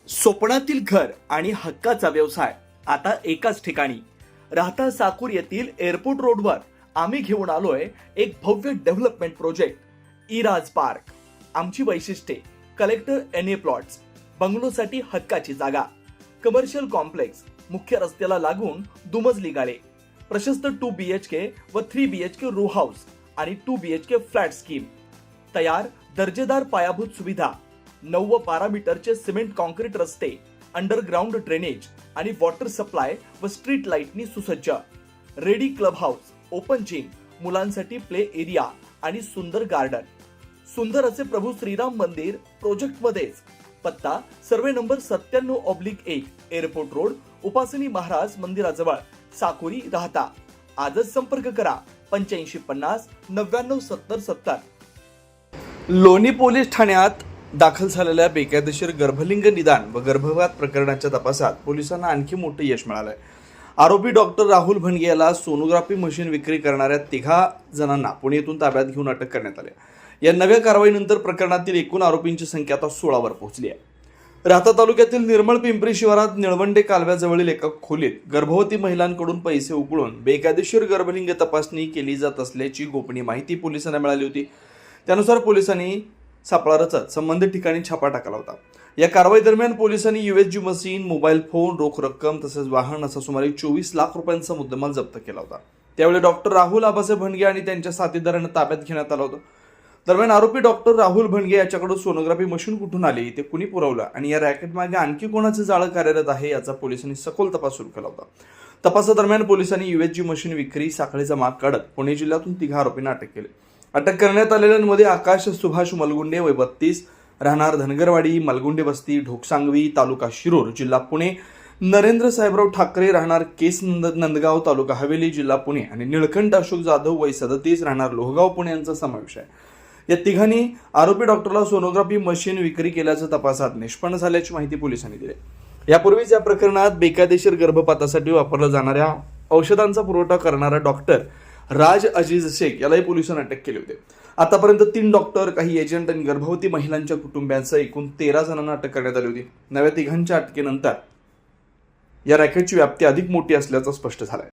स्वप्नातील घर आणि हक्काचा व्यवसाय आता एकाच ठिकाणी. राहता साकूर येथील एअरपोर्ट रोडवर आम्ही घेऊन आलोय एक भव्य डेव्हलपमेंट प्रोजेक्ट इराज पार्क. आमची वैशिष्ट्ये: कलेक्टर NA प्लॉट्स, बंगलोसाठी हक्काची जागा, कमर्शियल कॉम्प्लेक्स, मुख्य रस्त्याला लागून दुमजली गाळे, प्रशस्त 2 BHK व 3 BHK रो हाऊस आणि 2 BHK फ्लॅट स्कीम. तयार दर्जेदार पायाभूत सुविधा, 9 व 12 मीटरचे सिमेंट कॉन्क्रीट रस्ते, अंडरग्राऊंड ड्रेनेज आणि वॉटर सप्लाय व स्ट्रीट लाईटनी सुसज्ज. Ready club house, open gym, मुलांसाठी प्ले एरिया आणि सुंदर गार्डन. सुंदर असे प्रभू श्रीराम मंदिर प्रोजेक्ट मध्येच. पत्ता: सर्वे नंबर 97/1, एअरपोर्ट रोड, उपासनी महाराज मंदिराजवळ, साकुरी, राहता. आजच संपर्क करा 8550 99 70 70. लोणी पोलीस ठाण्यात दाखल झालेल्या बेकायदेशीर गर्भलिंग निदान व गर्भपात प्रकरणाच्या तपासात पोलिसांना आणखी मोठं यश मिळालंय. आरोपी डॉक्टर राहुल भणगे याला सोनोग्राफी मशीन विक्री करणाऱ्या 3 जणांना पुणे येथून ताब्यात घेऊन अटक करण्यात आली. या नव्या कारवाईनंतर प्रकरणातील एकूण आरोपींची संख्या आता 16 वर पोहोचली आहे. राहता तालुक्यातील निर्मळ पिंपरी शिवारात निळवंडे कालव्याजवळील एका खोलीत गर्भवती महिलांकडून पैसे उकळून बेकायदेशीर गर्भलिंग तपासणी केली जात असल्याची गोपनीय माहिती पोलिसांना मिळाली होती. त्यानुसार पोलिसांनी सापळा रचत संबंधित ठिकाणी छापा टाकला होता. या कारवाई दरम्यान पोलिसांनी USG मशीन, मोबाईल फोन, रोख रक्कम तसेच वाहन असा सुमारे 24 लाख रुपयांचा मुद्देमाल जप्त केला होता. त्यावेळी डॉक्टर राहुल आबासाहेब भणगे आणि त्यांच्या साथीदारांना ताब्यात घेण्यात आलं होतं. दरम्यान आरोपी डॉक्टर राहुल भणगे याच्याकडून सोनोग्राफी मशीन कुठून आली, ते कुणी पुरवलं आणि या रॅकेट मागे आणखी कोणाचे जाळं कार्यरत आहे याचा पोलिसांनी सखोल तपास सुरू केला होता. तपासादरम्यान पोलिसांनी USG मशीन विक्री साखळीचा माग काढत पुणे जिल्ह्यातून 3 आरोपींना अटक केली. अटक करण्यात आलेल्यांमध्ये आकाश सुभाष मलगुंडे, वय 32, राहणार धनगरवाडी, मलगुंडे बस्ती, ढोकसांगवी, तालुका शिरूर, जिल्हा पुणे, नरेंद्र साहेबराव ठाकरे, राहणार केस नंदगाव, तालुका हवेली, जिल्हा पुणे आणि निळकंठ अशोक जाधव, वय 37, राहणार लोहगाव, पुणे यांचा समावेश आहे. या 3 आरोपी डॉक्टरला सोनोग्राफी मशीन विक्री केल्याचं तपासात निष्पन्न झाल्याची माहिती पोलिसांनी दिली. यापूर्वीच या प्रकरणात बेकायदेशीर गर्भपातासाठी वापरल्या जाणाऱ्या औषधांचा पुरवठा करणारा डॉक्टर राज अजीज शेख यालाही पोलिसांनी अटक केली होती. आतापर्यंत 3 डॉक्टर, काही एजंट आणि गर्भवती महिलांच्या कुटुंबियांसह एकूण 13 जणांना अटक करण्यात आली होती. नव्या 3 अटकेनंतर या रॅकेटची व्याप्ती अधिक मोठी असल्याचं स्पष्ट झालंय.